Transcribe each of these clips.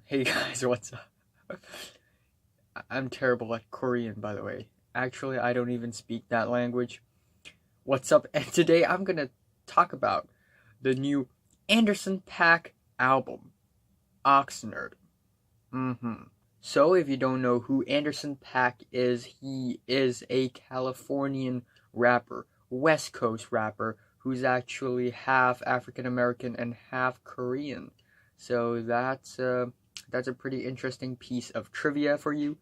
Hey guys, what's up? I'm terrible at Korean, by the way. Actually, I don't even speak that language. What's up? And today I'm gonna talk about the new Anderson Paak album, Oxnard. So, if you don't know who Anderson Paak is, he is a Californian rapper, West Coast rapper, who's actually half African American and half Korean. So that's a pretty interesting piece of trivia for you.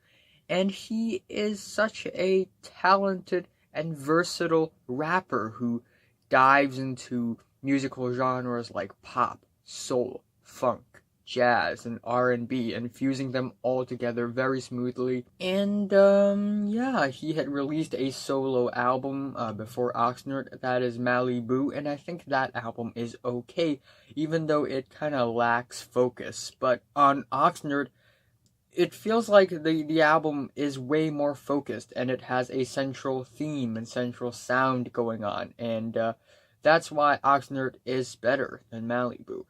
And he is such a talented and versatile rapper who dives into musical genres like pop, soul, funk, jazz, and R&B, and fusing them all together very smoothly. And yeah, he had released a solo album before Oxnard, that is Malibu, and I think that album is okay, even though it kind of lacks focus. But on Oxnard, it feels like the album is way more focused, and it has a central theme and central sound going on, and that's why Oxnard is better than Malibu.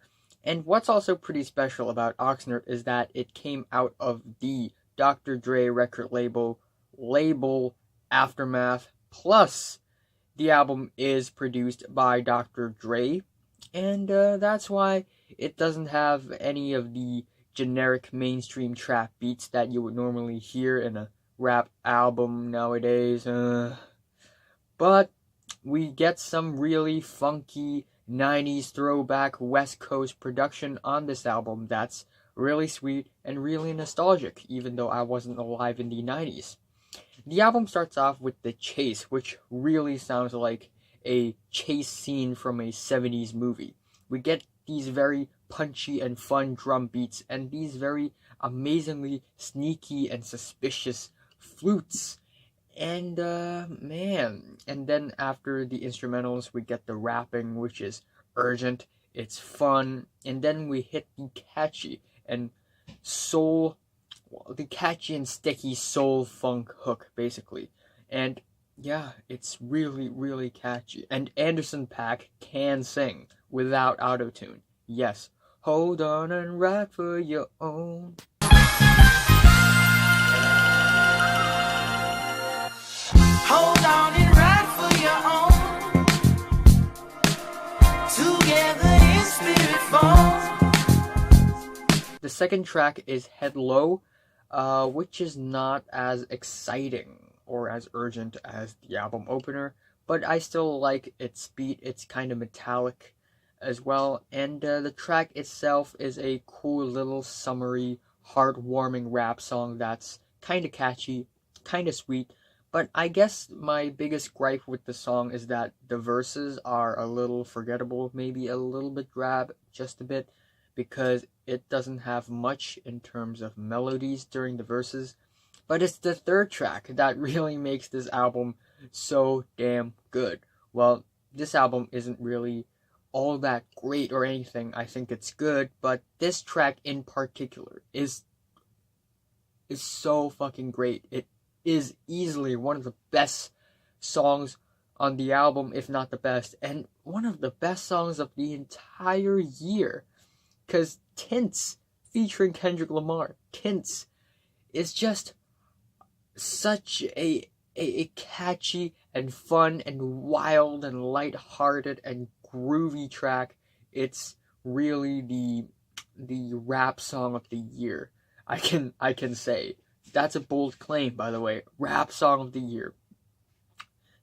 And what's also pretty special about Oxnard is that it came out of the Dr. Dre record label Aftermath, plus the album is produced by Dr. Dre, and that's why it doesn't have any of the generic mainstream trap beats that you would normally hear in a rap album nowadays. But we get some really funky 90s throwback West Coast production on this album that's really sweet and really nostalgic, even though I wasn't alive in the 90s. The album starts off with The Chase, which really sounds like a chase scene from a 70s movie. We get these very punchy and fun drum beats and these very amazingly sneaky and suspicious flutes. And man, and then after the instrumentals, we get the rapping, which is urgent, it's fun, and then we hit the catchy and sticky soul funk hook, basically. And yeah, it's really, really catchy. And Anderson Paak can sing without autotune. Yes, hold on and ride for your own. Hold on and ride for your own. Together in spirit form. The second track is Head Low, which is not as exciting or as urgent as the album opener, but I still like its beat. It's kind of metallic as well, and the track itself is a cool little summery, heartwarming rap song that's kind of catchy, kind of sweet. But I guess my biggest gripe with the song is that the verses are a little forgettable, maybe a little bit drab, just a bit, because it doesn't have much in terms of melodies during the verses. But it's the third track that really makes this album so damn good. Well, this album isn't really all that great or anything. I think it's good, but this track in particular is so fucking great. It is easily one of the best songs on the album, if not the best, and one of the best songs of the entire year. Because Tints, featuring Kendrick Lamar, Tints is just such a catchy and fun and wild and light-hearted and groovy track. It's really the rap song of the year. I can say. That's a bold claim, by the way. Rap song of the year.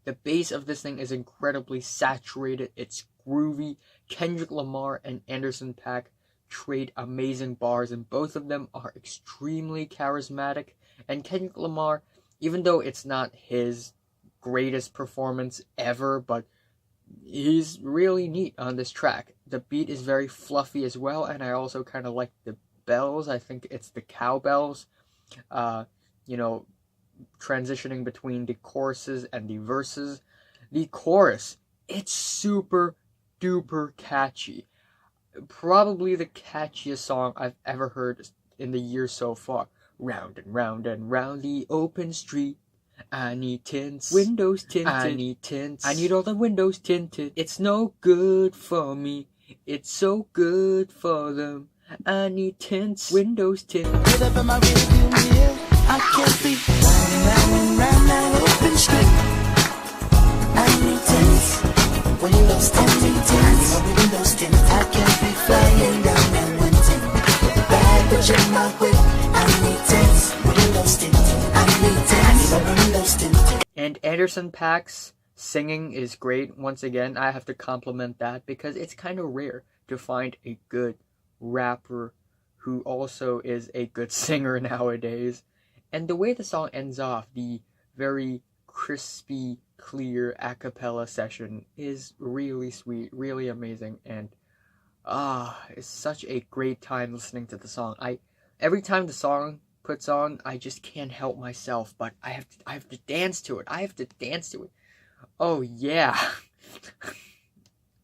The bass of this thing is incredibly saturated. It's groovy. Kendrick Lamar and Anderson Paak trade amazing bars, and both of them are extremely charismatic. And Kendrick Lamar, even though it's not his greatest performance ever, but he's really neat on this track. The beat is very fluffy as well, and I also kind of like the bells. I think it's the cowbells. Transitioning between the choruses and the verses. The chorus, it's super duper catchy. Probably the catchiest song I've ever heard in the year so far. Round and round and round the open street. I need tints. Windows tinted. I need tints. I need all the windows tinted. It's no good for me. It's so good for them. I need tints, windows tint. Get up in my rearview mirror, I can't be running round that open street. I need tints, windows tinted, tints, windows tinted. I can't be flying down that one tint. Bad bitch in my whip, I need tints, windows tinted. I need tints, windows tinted. And Anderson Paak's singing is great. Once again, I have to compliment that because it's kind of rare to find a good rapper who also is a good singer nowadays. And the way the song ends off, the very crispy, clear a cappella session is really sweet, really amazing, and it's such a great time listening to the song. Every time the song puts on, I just can't help myself, but I have to dance to it. I have to dance to it. Oh yeah.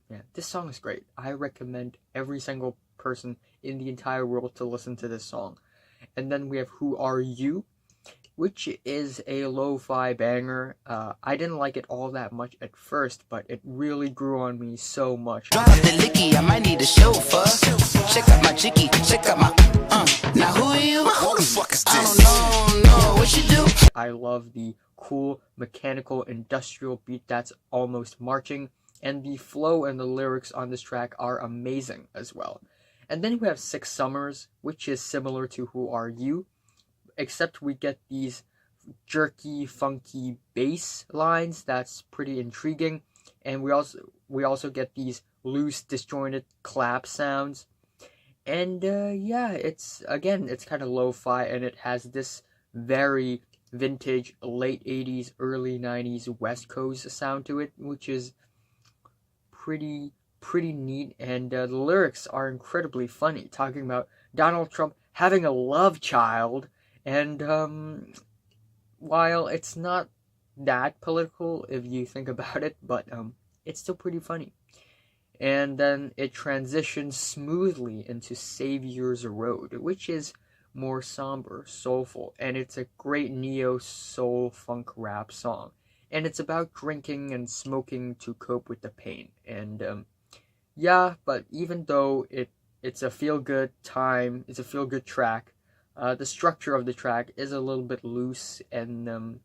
Yeah, this song is great. I recommend every single person in the entire world to listen to this song. And then we have Who Are You, which is a lo-fi banger. I didn't like it all that much at first, but it really grew on me so much. Drop the licky, I might need a chauffeur. Check out my chicky, check out my now who are you? Who the fuck is this? I don't know what you do. I love the cool mechanical industrial beat that's almost marching, and the flow and the lyrics on this track are amazing as well. And then we have Six Summers, which is similar to Who Are You, except we get these jerky, funky bass lines that's pretty intriguing, and we also get these loose, disjointed clap sounds. And yeah, it's kind of lo-fi, and it has this very vintage late 80s, early 90s West Coast sound to it, which is pretty neat. And the lyrics are incredibly funny, talking about Donald Trump having a love child. And while it's not that political if you think about it, but it's still pretty funny. And then it transitions smoothly into Savior's Road, which is more somber, soulful, and it's a great neo-soul funk rap song. And it's about drinking and smoking to cope with the pain. And yeah, but even though it's a feel-good time, it's a feel-good track, the structure of the track is a little bit loose, and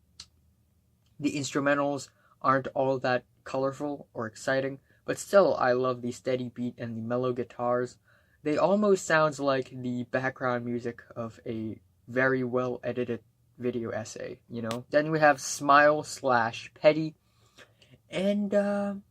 the instrumentals aren't all that colorful or exciting, but still I love the steady beat and the mellow guitars. They almost sound like the background music of a very well edited video essay, you know? Then we have Smile / Petty, and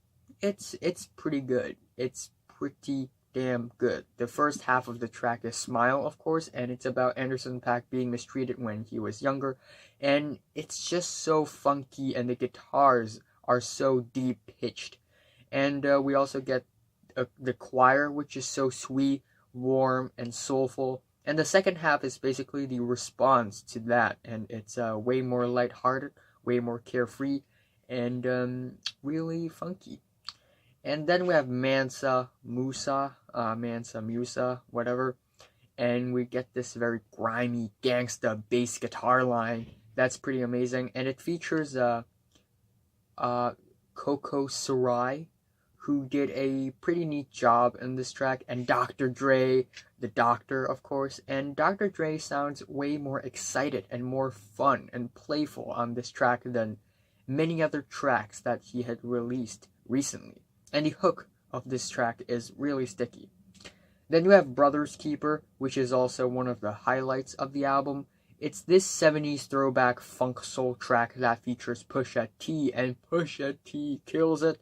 it's pretty good. It's pretty damn good. The first half of the track is Smile, of course, and it's about Anderson .Paak being mistreated when he was younger, and it's just so funky, and the guitars are so deep pitched. And we also get the choir, which is so sweet, warm, and soulful. And the second half is basically the response to that, and it's way more lighthearted, way more carefree, and really funky. And then we have Mansa, Musa, whatever. And we get this very grimy gangsta bass guitar line that's pretty amazing. And it features Coco Sarai, who did a pretty neat job in this track, and Dr. Dre, the doctor, of course. And Dr. Dre sounds way more excited and more fun and playful on this track than many other tracks that he had released recently. And the hook of this track is really sticky. Then you have Brother's Keeper, which is also one of the highlights of the album. It's this 70s throwback funk soul track that features Pusha T, and Pusha T kills it.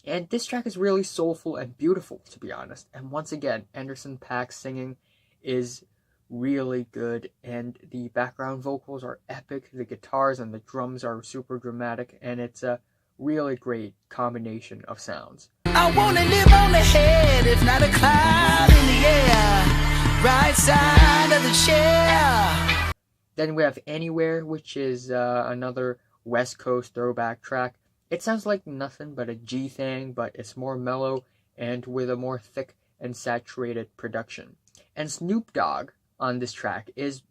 And this track is really soulful and beautiful, to be honest. And once again, Anderson .Paak's singing is really good, and the background vocals are epic. The guitars and the drums are super dramatic, and it's a really great combination of sounds. I wanna live on the head, if not a cloud in the air, right side of the chair. Then we have Anywhere, which is another West Coast throwback track. It sounds like nothing but a G thing, but it's more mellow and with a more thick and saturated production. And Snoop Dogg on this track is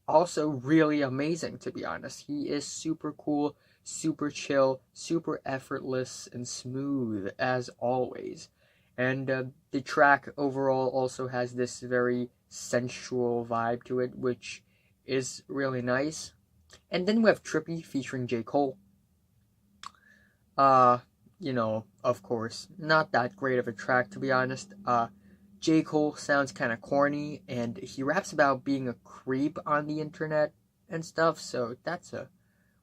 also really amazing, to be honest. He is super cool, super chill, super effortless, and smooth as always. And the track overall also has this very sensual vibe to it, which is really nice. And then we have Trippy featuring J. Cole. Of course, not that great of a track, to be honest. J. Cole sounds kind of corny, and he raps about being a creep on the internet and stuff, so that's a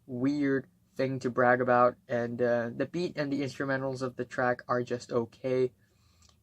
weird thing to brag about. And the beat and the instrumentals of the track are just okay.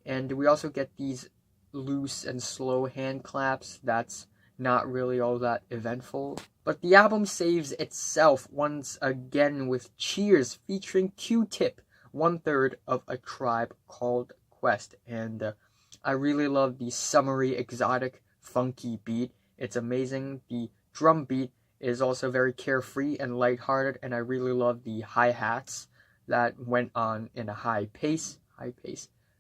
And we also get these loose and slow hand claps. That's not really all that eventful. But the album saves itself once again with Cheers featuring Q-Tip, 1/3 of A Tribe Called Quest. And I really love the summery, exotic, funky beat. It's amazing. The drum beat is also very carefree and lighthearted, and I really love the hi-hats that went on in a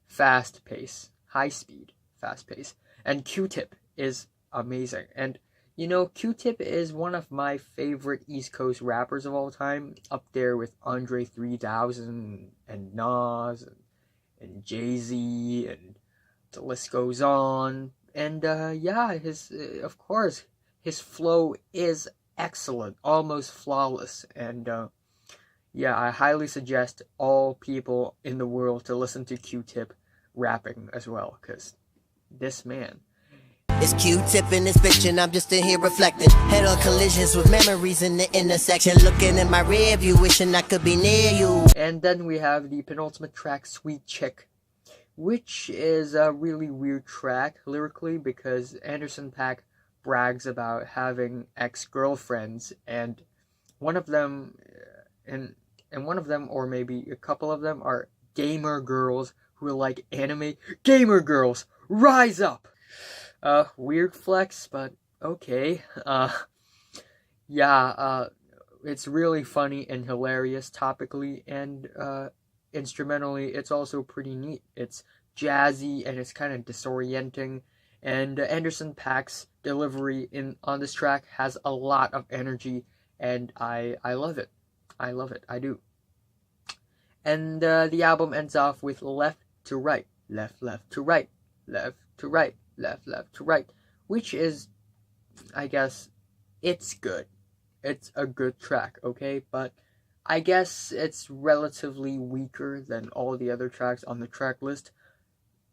fast pace, high speed, fast pace. And Q-Tip is amazing. And Q-Tip is one of my favorite East Coast rappers of all time, up there with Andre 3000 and Nas and Jay-Z, and the list goes on. And of course, his flow is excellent, almost flawless. And I highly suggest all people in the world to listen to Q-Tip rapping as well, because this man. It's Q-Tip in this bitch and I'm just in here reflecting. Head on collisions with memories in the intersection. Looking in my rear view, wishing I could be near you. And then we have the penultimate track, Sweet Chick, which is a really weird track lyrically, because Anderson .Paak brags about having ex-girlfriends, and one of them, or maybe a couple of them, are gamer girls who are like anime. Gamer girls, rise up! Weird flex, but okay. It's really funny and hilarious topically, and instrumentally it's also pretty neat. It's jazzy and it's kind of disorienting, and Anderson .Paak's delivery on this track has a lot of energy, and I love it. I do. And the album ends off with left to right, left to right, left to right, left to right, which is, I guess, it's good. It's a good track, okay? But I guess it's relatively weaker than all the other tracks on the track list,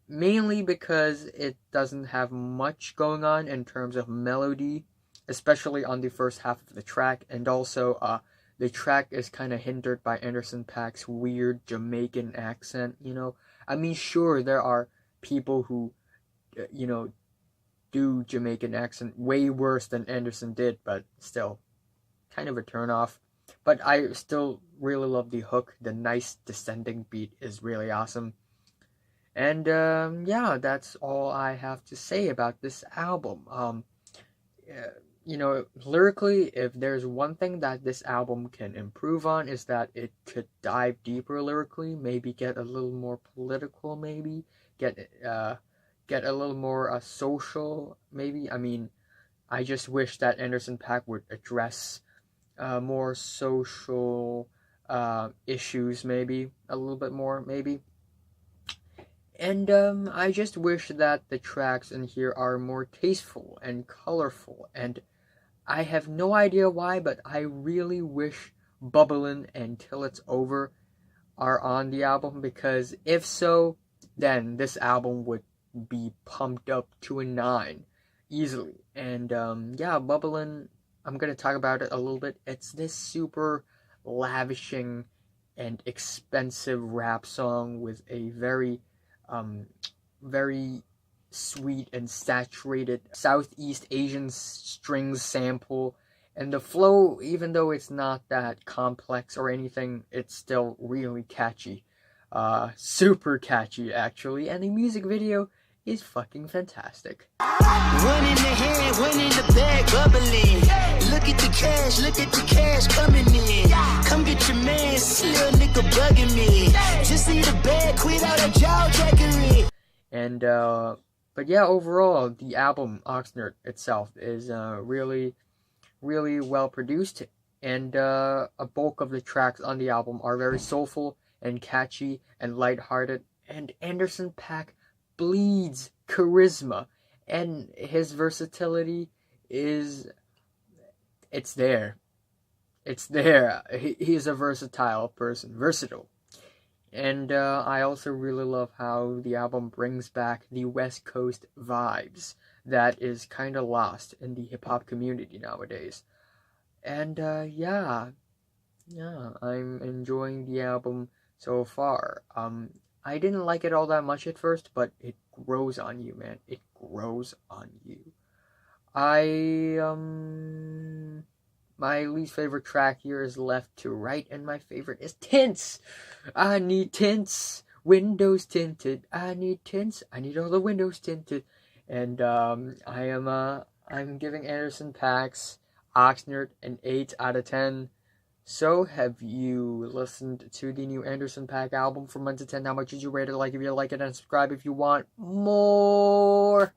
mainly because it doesn't have much going on in terms of melody, especially on the first half of the track, and also the track is kind of hindered by Anderson .Paak's weird Jamaican accent, I mean, sure, there are people who, do Jamaican accent way worse than Anderson did, but still, kind of a turnoff. But I still really love the hook. The nice descending beat is really awesome. And that's all I have to say about this album. Lyrically, if there's one thing that this album can improve on, is that it could dive deeper lyrically, maybe get a little more political, maybe get a little more social, maybe. I mean, I just wish that Anderson .Paak would address more social issues, maybe a little bit more, maybe. And I just wish that the tracks in here are more tasteful and colorful, and I have no idea why, but I really wish Bubblin and Till It's Over are on the album, because if so, then this album would be pumped up to a 9 easily. And Bubblin, I'm going to talk about it a little bit. It's this super lavishing and expensive rap song with a very sweet and saturated Southeast Asian strings sample, and the flow, even though it's not that complex or anything, it's still really catchy, super catchy actually, and the music video is fucking fantastic. One in the hand, one in the bag, bubbling. Look at the cash coming in. Come get your man, little nigga bugging me. Just see the bag, quit all that jaw jackery. And but yeah, overall, the album Oxnard itself is really, really well produced, and a bulk of the tracks on the album are very soulful and catchy and lighthearted, And Anderson .Paak bleeds charisma, and his versatility it's there. It's there. He's a versatile person. Versatile. And I also really love how the album brings back the West Coast vibes that is kind of lost in the hip hop community nowadays. And yeah, I'm enjoying the album so far. I didn't like it all that much at first, but it grows on you, man. It grows on you. I My least favorite track here is Left to Right, and my favorite is Tints. I need tints, windows tinted. I need tints. I need all the windows tinted. And I'm giving Anderson .Paak's Oxnard an 8 out of 10. So, have you listened to the new Anderson .Paak album from 1 to 10? How much did you rate it? Like if you like it, and subscribe if you want more.